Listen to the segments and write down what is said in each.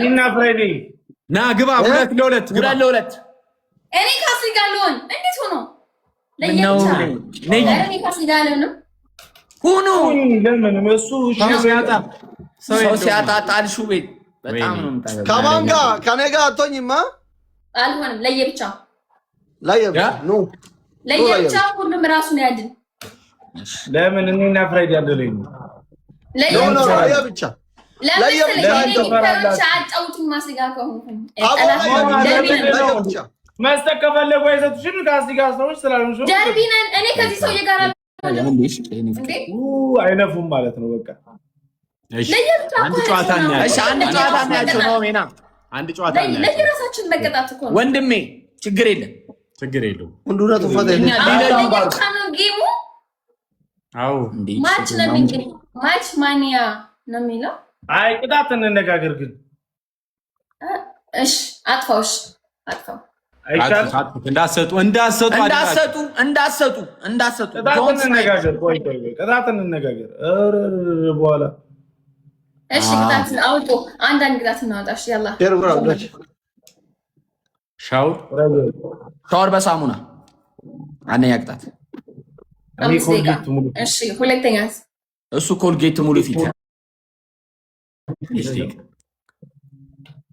እና ፍሬዲ ና ግባ። 2-2 ግባ። 2-2 እኔ ካስሊ ጋር ልሆን እንዴት ሆኖ ለየብቻ እኔ ካስሊ ጋር ልሆን ሁኑ። ለምን እሱ ሰው ሲያጣ ጣልሹ ቤት በጣም ነው የምታገባው። ከማን ጋር ከኔ ጋር አትሆኝማ? አልሆንም። ለየብቻ ነው ለየብቻ ሁሉም ራሱን ያድን። ለምን እኔና ፍሬዲ ያደለኝ ለየብቻ መስጠት ከፈለጉ አይሰጡሽም። ከአስሊ ጋር ሰዎች ስላልሆንሽ ደርቢነን እኔ ከዚህ ሰውዬ ጋር አይነፉም ማለት ነው። በቃ አንድ ጨዋታ እናያቸው ነው ሜና አንድ ጨዋታ ለየራሳችን መቀጣት እኮ ነው ወንድሜ። ችግር የለም ችግር የለውም። ወንዱራ ተፋታ ጌሙ ማች ነው የሚገኝ ማች ማኒያ ነው የሚለው። አይ ቅጣት እንነጋገር ግን እሺ አጥፋውሽ አጥፋው እንዳሰጡ ቅጣት እንነጋገር። ቆይ ቅጣት እንነጋገር በኋላ እሺ ቅጣት አውጡ። አንዳንድ ቅጣት እናወጣሽ። ያላ ሻወር በሳሙና አንደኛ ቅጣት። እሺ ሁለተኛስ? እሱ ኮልጌት ሙሉ ፊት።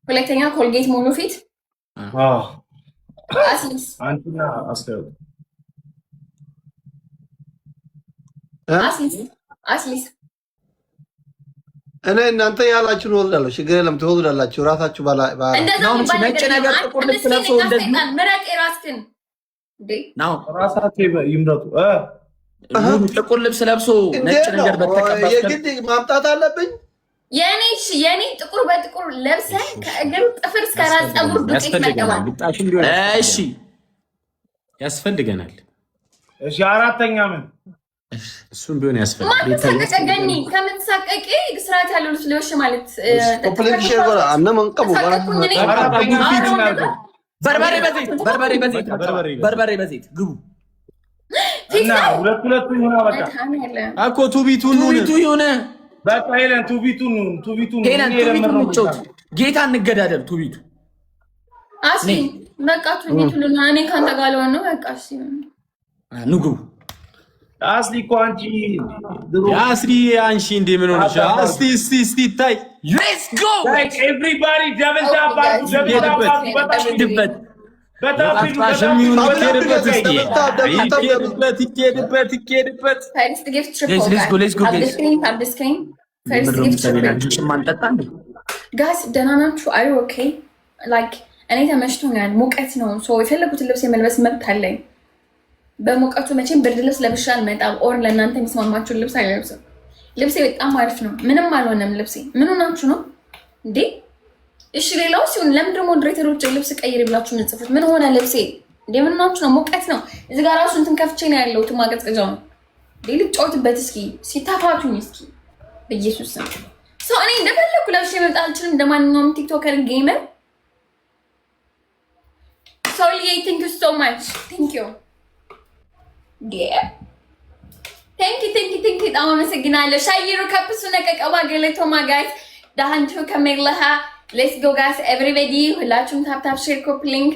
ሁለተኛ ኮልጌት ሙሉ ፊት። አስሊስ አንቺና አስከው አስሊስ እኔ እናንተ ያላችሁን ወልዳለሁ። ችግር የለም ትወልዳላችሁ ራሳችሁ ባላ ነው። ነጭ ነገር ጥቁር ልብስ ለብሶ እንደዚህ ምረጥ የራስህን ነው። ራሳችሁ ይምረጡ። ጥቁር ልብስ ለብሶ ነጭ ነገር በተቀባው የግድ ማምጣት አለብኝ። የኔ ጥቁር በጥቁር ለብሰህ ከእግር ጥፍር እስከ ራስ ፀጉር ዱቄት መቀባት። እሺ ያስፈልገናል። እሺ አራተኛ ምን እሱን ቢሆን ያስፈልጋል። ማተሳቀቀኝ ከምትሳቀቂ ስርዓት ያለው ልብስ ማለት ኮምፕሌክሽን ወራ አነ መንቀቡ በርበሬ በዘይት ግቡ እና ሁለት ይሁን። በቃ እኮ ቱቢቱ ይሁን። በቃ ሄለን ቱቢቱ ጌታ እንገዳደል። ቱቢቱ አስሊ በቃ ቱቢቱ እኔ ካንተ ጋር ልሆን ነው። በቃ እሺ ንግቡ። አስሊ እኮ አንቺ ድሮ አስሊ አንቺ እንደ ምን ሆነሽ? እስቲ ታይ ሌትስ ጎ ኤቭሪባዲ ደብል ታፕ ደህና ናችሁ? አይ ኦኬ ላይክ እኔ ተመችቶኛል። ሙቀት ነው የፈለጉትን ልብስ የመልበስ መብት አለኝ። በሙቀቱ መቼም ብርድ ልብስ ለብሻ አልመጣም። ኦር ለእናንተ የሚስማማችሁን ልብስ አይለብስም። ልብሴ በጣም አሪፍ ነው። ምንም አልሆነም ልብሴ። ምን ሆናችሁ ነው እንዴ? እሺ ሌላው ሲሆን ለምንድን ሞዴሬተሮች ልብስ ቀይር ብላችሁ ምጽፉት? ምን ሆነ ልብሴ እንዴ? ምን ሆናችሁ ነው? ሙቀት ነው። እዚህ ጋር ራሱ እንትን ከፍቼ ነው ያለው ማቀዝቀዣው ነው። ልጫወትበት እስኪ ሲታፋቱኝ እስኪ በኢየሱስ ስም። ሰው እኔ እንደፈለኩ ለብሼ መምጣት አልችልም። እንደማንኛውም ቲክቶከር ጌመር። ሶልዬ ቴንክ ዩ ሶ ማች ቴንክ ዩ ቴንክ ዩ በጣም አመሰግናለሁ። ሻይሩ ከፕሱ ነቀቀባ ገለቶማ ጋይስ ዳሃንቹ ከመግለሃ ሌትስ ጎ ጋይስ ኤቭሪባዲ ሁላችሁም ታፕ ሼር ኮፒ ሊንክ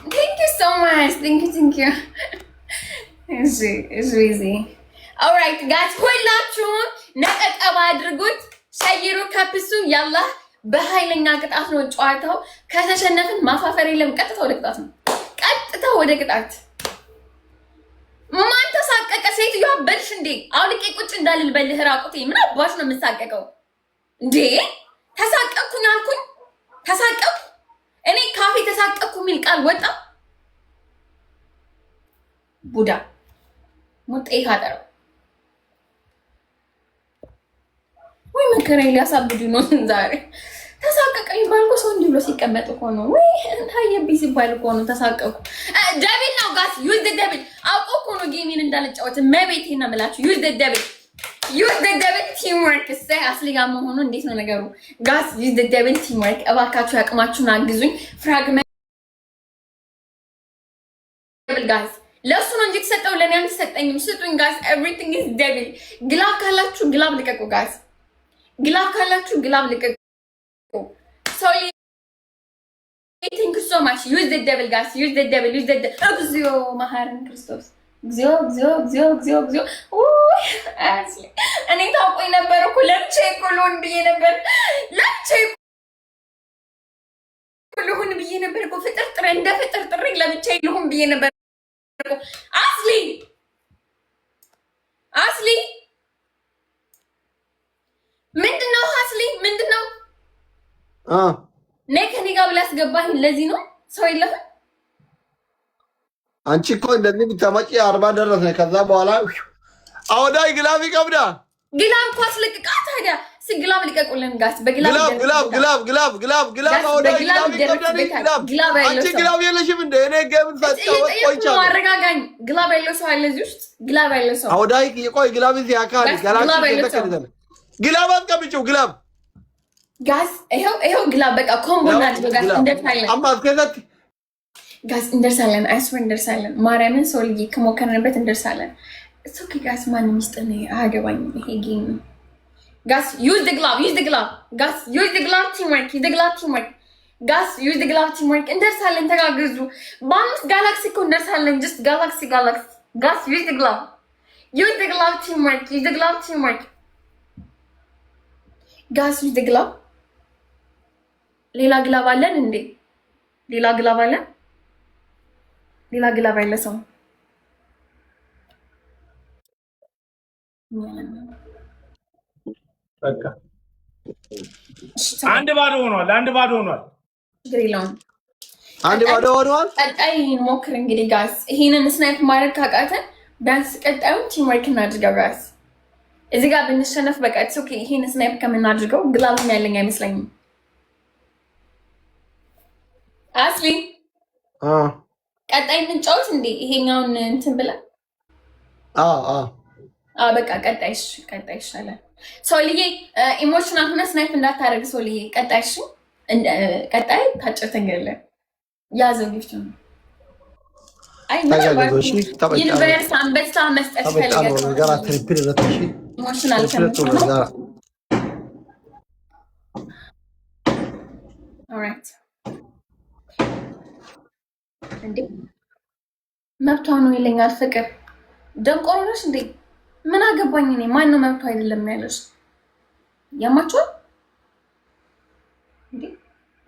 ቴንክ ዩ ሶ ማች ቴንክ ዩ እሺ ኦልራይት ጋይስ ሁላችሁም ነቀቀባ አድርጉት። ሻይሩ ከፕሱ ያላ በኃይለኛ ቅጣት ነው ጨዋታው። ከተሸነፍን ማፋፈር የለም። ቀጥታ ወደ ቅጣት ማን ተሳቀቀ? ሴትዮዋ በልሽ እንዴ? አውልቄ ቁጭ እንዳልል በልህ ራቁቴ። ምን አባሽ ነው የምሳቀቀው እንዴ? ተሳቀቅኩኝ አልኩኝ። ተሳቀቅኩ እኔ ካፌ ተሳቀቅኩ የሚል ቃል ወጣ? ቡዳ ሙጤ ካደረው ወይ መከራዬ ሊያሳብዱ ነው ዛሬ። ተሳቀቀኝ ባልኩ ሰው እንዲህ ብሎ ሲቀመጥ እኮ ነው ወይ ታየብኝ ሲባል እኮ ነው ተሳቀቁ። ደብል ነው ጋስ ዩዝ ዘ ደብል አውቆ እኮ ነው ጌሚን እንዳልጫወት መቤቴ ነው የምላችሁ። ዩዝ ዘ ደብል ቲም ወርክ። እሰይ አስሊ ጋር መሆኑ እንዴት ነው ነገሩ ጋስ? ዩዝ ዘ ደብል ቲም ወርክ። እባካችሁ ያቅማችሁን አግዙኝ። ፍራግመንት ጋስ ለሱ ነው እንጂ ተሰጠው ለኔ አልተሰጠኝም። ስጡኝ ጋይስ ኤቭሪቲንግ ኢዝ ደብል። ግላብ ካላችሁ ግላብ ልቀቁ ጋይስ። ግላብ ካላችሁ ግላብ ልቀቁ። ሶሊ ቴንክ ዩ ሶ ማች ዩዝ ዘ ደብል ጋይስ ዩዝ ዘ ደብል ዩዝ ዘ እግዚኦ መሐረን ክርስቶስ እግዚኦ እግዚኦ እግዚኦ እግዚኦ እግዚኦ አስሊ እኔ ታውቆኝ ነበር እኮ ለብቻ ይቆሎን ብዬ ነበር ለብቻ ይቆሎን ብዬ ነበር እኮ ፍጥርጥሬ እንደ ፍጥርጥሬ ለብቻ ይልሁን ብዬ ነበር እኮ አስሊ አስሊ ምንድነው አስሊ ምንድነው ነይ ከኔ ጋር ብላ አስገባኝ ለዚህ ነው ሰው የለህም አንቺ እኮ እንደዚህ ብታመጪ 40 ደረሰ ከዛ በኋላ አውዳይ ግላብ ይቀብዳ ግላብ ኳስ ልቅቃ ታዲያ ስግላብ ልቀቁልን ጋስ በግላብ ግላብ አውዳይ ግላብ አንቺ ግላብ የለሽም እንደ እኔ ገምን ሳትጫወት ቆይቻለሁ አረጋጋኝ ግላብ ያለው ሰው አለ እዚህ ውስጥ ግላብ ያለው ሰው አውዳይ ቆይ ግላብ እዚህ አካል ጋላክሲ ተከደለ ግላብ አስቀምጪው ግላብ ጋስ ይሄው ግላብ በቃ ኮምቦ ናት ጋስ እንደታለን አማስ ከዘት ጋስ እንደርሳለን አይስወር እንደርሳለን ማርያምን ሶልዬ ከሞከረንበት እንደርሳለን It's okay guys ማንም ይስጠኔ አያገባኝም ይሄ ጌም ጋስ use the glove ጋስ use the glove teamwork ጋስ use the glove teamwork እንደርሳለን ተጋግዙ በአምስት ጋላክሲ እኮ እንደርሳለን just ጋላክሲ ጋስ use the glove teamwork ጋስ use the glove ሌላ ግላብ አለን እንዴ ሌላ ግላብ ያለ ሰው በቃ አንድ ባዶ ሆኗል አንድ ባዶ ሆኗል ቀጣይ ሞክር እንግዲህ ጋስ ይሄንን ስናይፕ ማድረግ ካቃተን ቢያንስ ቀጣዩን ቲም ወርክ እናድርገው ጋስ እዚህ ጋር ብንሸነፍ በቃ it's okay ይሄንን ስናይፕ ከምናድርገው ግላብም ያለኝ አይመስለኝም አስሊ ቀጣይ እንጫወት እንዴ ይሄኛውን እንትን ብለን በቃ ቀጣይ ይሻላል ሶልዬ ኢሞሽናል ሆነ ስናይፕ እንዳታረግ ሶልዬ ቀጣይ ታጨተኛለህ ያዘው ጊፍት ነው አይ ዩኒቨርስ አንበሳ መስጠት ፈልገህ ኢሞሽናል ኦልራይት እንዴ መብቷ ነው ይለኛል ፍቅር ደንቆሮ ነሽ እንዴ ምን አገባኝ እኔ ማን ነው መብቷ አይደለም ያለሽ ያማችኋል እንዴ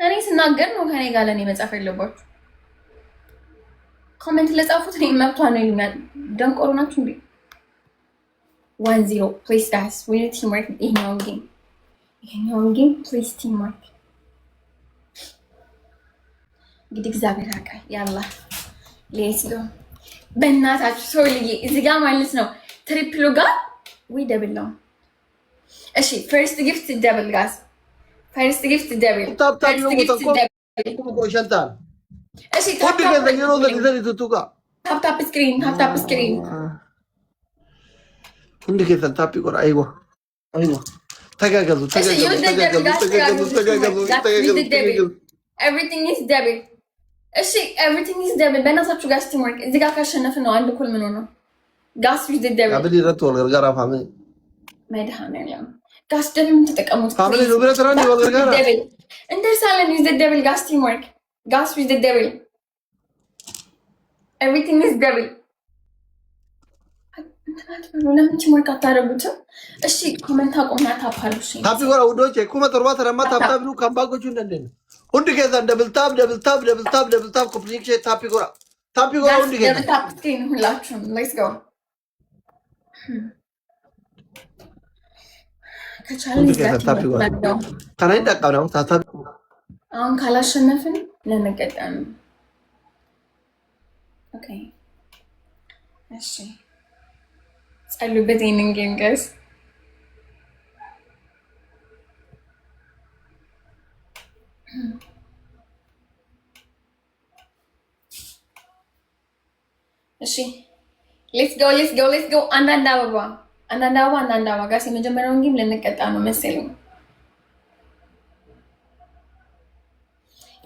እኔ ስናገር ነው ከኔ ጋር ለኔ መጻፍ ያለባችሁ ኮሜንት ለጻፉት እኔ መብቷ ነው ይለኛል ደንቆሮ ናችሁ እንዴ 1-0 please guys we need teamwork ይሄኛውን ጌም please teamwork እንግዲህ እግዚአብሔር ያውቃል ያላ ሌትስ ጎ በእናታችሁ ሶልዬ እዚህ ጋር ማለት ነው ትሪፕሉ ጋር ወይ ደብል ነው እሺ ፈርስት ጊፍት ደብል ጋስ ፈርስት ጊፍት ደብል ታፕታፕ ነው ቆሸንታል እሺ ታፕታፕ ስክሪን ሁንድ ከሰል ታፕ ይቆራ አይዋ ተጋገዙ everything is double እሺ everything is double በእናታችሁ ጋር ቲምወርክ እዚህ ጋር ካሸነፍን ነው አንድ እኩል ምን ሆነ ጋስ ዊዝ ደብል አብዲ ረቶል ገርጋራ ፋሚሊ መድኃኒዓለም ጋስ ደብል ተጠቀሙት ፋሚሊ ነው ብለ ተራኒ ወገርጋራ እንደርሳለን ዊዝ ደብል ጋስ ቲምወርክ ጋስ ዊዝ ደብል everything is double ለምን ቲምወርክ አታረጉትም እሺ ኮሜንት አቁምና ታፓሉሽ ታፕ ጎራ ውዶቼ ኩመ ተርባ ተረማ ታፕታፕ ነው ካምባጎቹ እንደነ ሁንድ ከዛ ደብል ታፕ ኮምፕሊኬት ታፕ ጎራ ሁንድ ከዛ ደብል ታፕ ስክሪን ሁላችሁም ሌትስ ጎ ከቻልን ታፕ ጎራ ታናይ ዳቃው ታፕ አሁን ካላሸነፍን ለነቀጣን ኦኬ እሺ ጸልዩበት ይሄንን ጌም ጋይስ እሺ ሌትስ ጎ አንዳንድ አበባ ጋር የመጀመሪያውን ጌም ልንቀጣ ነው መሰለኝ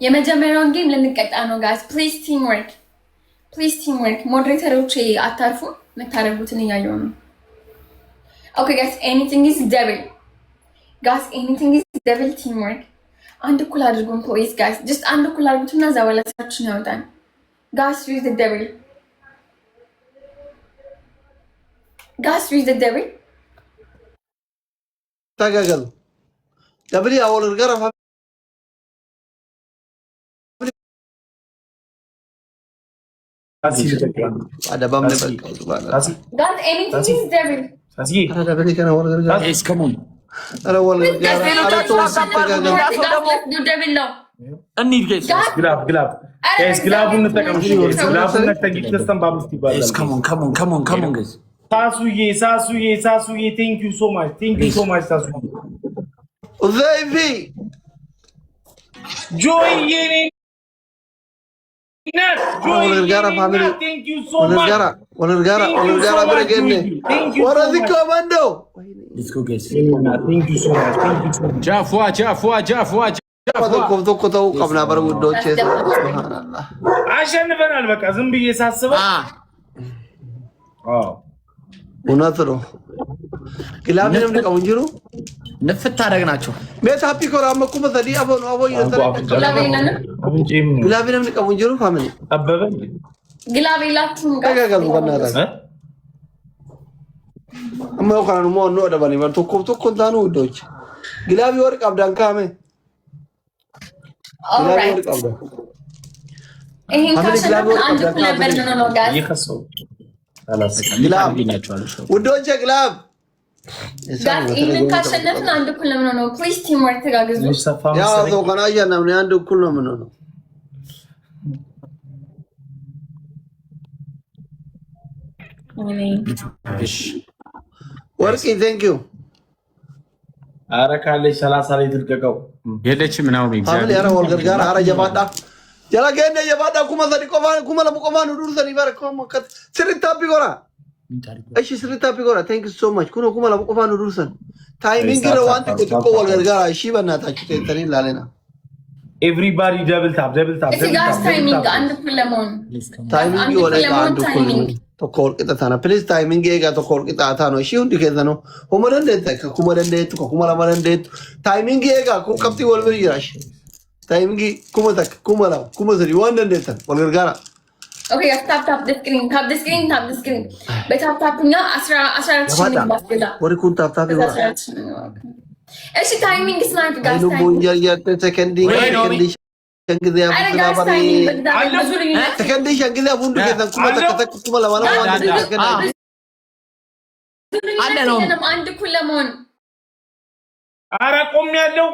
የመጀመሪያውን ጌም ልንቀጣ ነው ጋይስ ፕሊዝ ቲም ወርክ ፕሊዝ ቲምወርክ። ሞዴሬተሮች አታርፉ። የምታደርጉትን እያየሁ ነው። ኦኬ ጋይስ ኤኒቲንግ ኢዝ ደብል ጋይስ ኤኒቲንግ ኢዝ ደብል ቲምወርክ። አንድ እኩል አድርጉን ፕሊዝ ጋይስ ጀስት አንድ እኩል አድርጉትና እዛ በኋላ ስራችን ያወጣል ጋይስ ዊዝ ዘ ደብል ጋይስ ዊዝ ዘ ደብል ተጋገሉ ደብል ያወል ገረፋ ada bam ne bal ጋይስ ኤኒቲንግ ኢዝ ደብል ada bali kana wal gargar ጋይስ ከሞን ara wal gargar ara to ተጋገሉ ደብል ነው እንሂድ ጋይስ ግላብ ግላቡን እንጠቀም ግላቡን ነክተን ተስተን ባምስት ይባላል ጋይስ ከሞን ጋይስ ሳሱዬ ቴንክ ዩ ሶ ማች ሳሱዬ ኡዘይፊ ጆይ የኔ wal gargar family ቴንክ ዩ ሶ ማች wal gargar bregenne wara zikko bando ሌትስ ጎ ጋይስ ቴንክ ዩ ሶ ማች ጃፏ tokko ተው ቀብና በር ውዶቼ ሱብሃንአላህ አሸንፈናል በቃ ዝም ብዬ ሳስበው እውነት ነው ግላብንም ልቀው እንጂ ነው ንፍት ታደርግናቸው ቤት ሃፒ ኮራ መኩመ ዘዲ አቦን አቦይ ግላብንም ልቀው እንጂ ነው ፋሚሊ አበበ ግላብ የላችሁም ተጋገሉ በእናትህ አማው ካኑ ሞን ነው ደባኒ በር tokko እንታኑ ውዶች ግላብ ይወርቅ አብዳን ካሜ ኦልራይት ይሄን ካሸነፍን አንድ እኩል ነበር ነው ጋይስ ይከሰው ግላብ ውዶቼ ግላብ ጋይስ ይሄን ካሸነፍን አንድ እኩል ነው ፕሊዝ ቲም ወርክ ተጋግዙ ያ ሰው ከና ያናም ነው አንድ እኩል ነው ነው ወርቂ ቴንክ ዩ አረካለች 30 ላይ ድርቀቀው የለችም ምናምን ፋሚሊ ያራ ወልገር ጋር አረ ጀባዳ ጀላ ገነ ጀባዳ ኩማ ዘዲ ኩማ ለሙቆማን ዱር ዘዲ ባረከው መከት ስሪታ ቢጎራ እሺ ስሪታ ቢጎራ ቴንክ ዩ ሶ ማች ኩማ ለሙቆማን ዱር ሰን ታይሚንግ ነው ዋንት ኮ ወልገር ጋር እሺ በእናታችሁ ተንተሪ ላለና ኤቭሪባዲ ደብል ታፕ እሺ ጋይስ ታይሚንግ አንድ እኩል ለመሆን ታይሚንግ ወለ አንድ እኩል tokkol qixatana please timing ega tokkol qixatano shi hundi kezano homadan de kumadan de to kumala madan de timing ega ku kapti wal bir yirash timing kuma zari wannan de tan wal gargara okay tap the screen betap nya asra chini basgeda wari kun tap wala እሺ ታይሚንግ ስናይፕ ጋይስ no bonjar ya seconding Shangidya Sekendi Shangidya bundu ketan kuma lawana አንድ እኩል ለመሆን ኧረ ቆም ያለው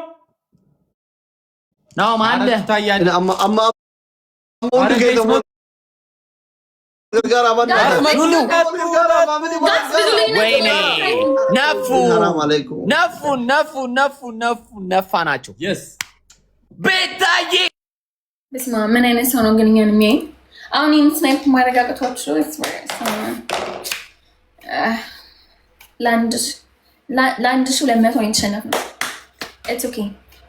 ነው ማለ ታያለ amma bundu ketan gargara banda ወይኔ ነፋ ናቸው ቤታዬ በስማ ምን አይነት ሰው ነው ግን እኛን የሚያይ አሁን ይህን ስናይፕ ማረጋገጧቸው ለአንድ ሺህ 200 የተሸነፍ ነው ኢትስ ኦኬ